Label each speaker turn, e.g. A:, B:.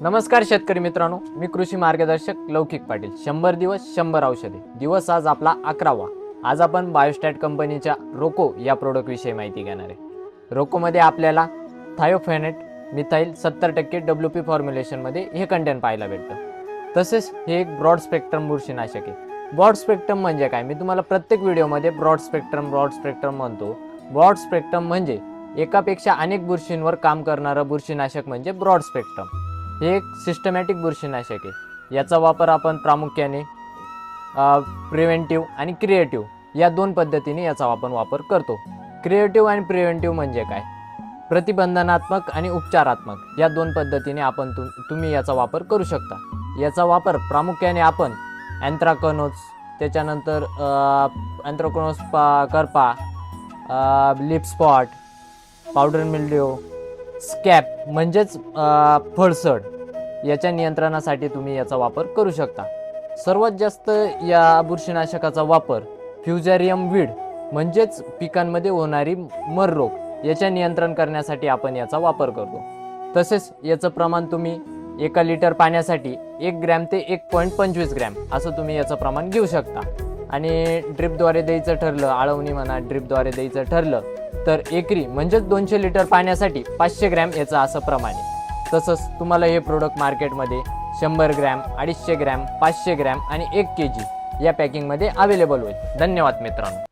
A: नमस्कार शेतकरी मित्रांनो, मी कृषी मार्गदर्शक लौकिक पाटील. 100 दिवस 100 औषधे. दिवस आज आपला 11वा. आज आपण बायोस्टॅट कंपनीच्या रोको या प्रोडक्ट विषयी माहिती घेणार आहे. रोकोमध्ये आपल्याला थायोफेनेट मिथाइल 70% WP फॉर्म्युलेशनमध्ये हे कंटेंट पाहायला भेटतं. तसेच हे एक ब्रॉड स्पेक्ट्रम बुरशीनाशक आहे. ब्रॉड स्पेक्ट्रम म्हणजे काय? मी तुम्हाला प्रत्येक व्हिडिओमध्ये ब्रॉड स्पेक्ट्रम म्हणतो. ब्रॉड स्पेक्ट्रम म्हणजे एकापेक्षा अनेक बुरशींवर काम करणारं बुरशीनाशक म्हणजे ब्रॉड स्पेक्ट्रम. हे एक सिस्टमॅटिक बुरशीनाशक आहे. याचा वापर आपण प्रामुख्याने प्रिव्हेंटिव्ह आणि क्रिएटिव्ह या दोन पद्धतीने याचा आपण वापर करतो. क्रिएटिव्ह आणि प्रिव्हेंटिव्ह म्हणजे काय? प्रतिबंधनात्मक आणि उपचारात्मक या दोन पद्धतीने आपण तुम्ही याचा वापर करू शकता. याचा वापर प्रामुख्याने आपण अँथ्राकनोज, त्याच्यानंतर अँथ्राकनोज करपा, लिप स्पॉट, पावडर मिल्ड्यू, स्कॅप म्हणजेच फळसड याच्या नियंत्रणासाठी तुम्ही याचा वापर करू शकता. सर्वात जास्त या बुरशीनाशकाचा वापर फ्युझॅरियम वीड म्हणजेच पिकांमध्ये होणारी मर रोग याच्या नियंत्रण करण्यासाठी आपण याचा वापर करतो. तसेच याचं प्रमाण तुम्ही 1 लिटर पाण्यासाठी 1 ग्रॅम ते 1.25 ग्रॅम असं तुम्ही याचं प्रमाण घेऊ शकता. आणि ड्रिपद्वारे द्यायचं ठरलं, आळवणी म्हणा, ड्रिपद्वारे द्यायचं ठरलं तर एकरी म्हणजेच 200 लिटर पाण्यासाठी 500 ग्रॅम याचं असं प्रमाण आहे. तसंच तुम्हाला हे प्रोडक्ट मार्केटमध्ये 100 ग्रॅम, 250 ग्रॅम, 500 ग्रॅम आणि 1 kg या पॅकिंगमध्ये अवेलेबल होईल. धन्यवाद मित्रांनो.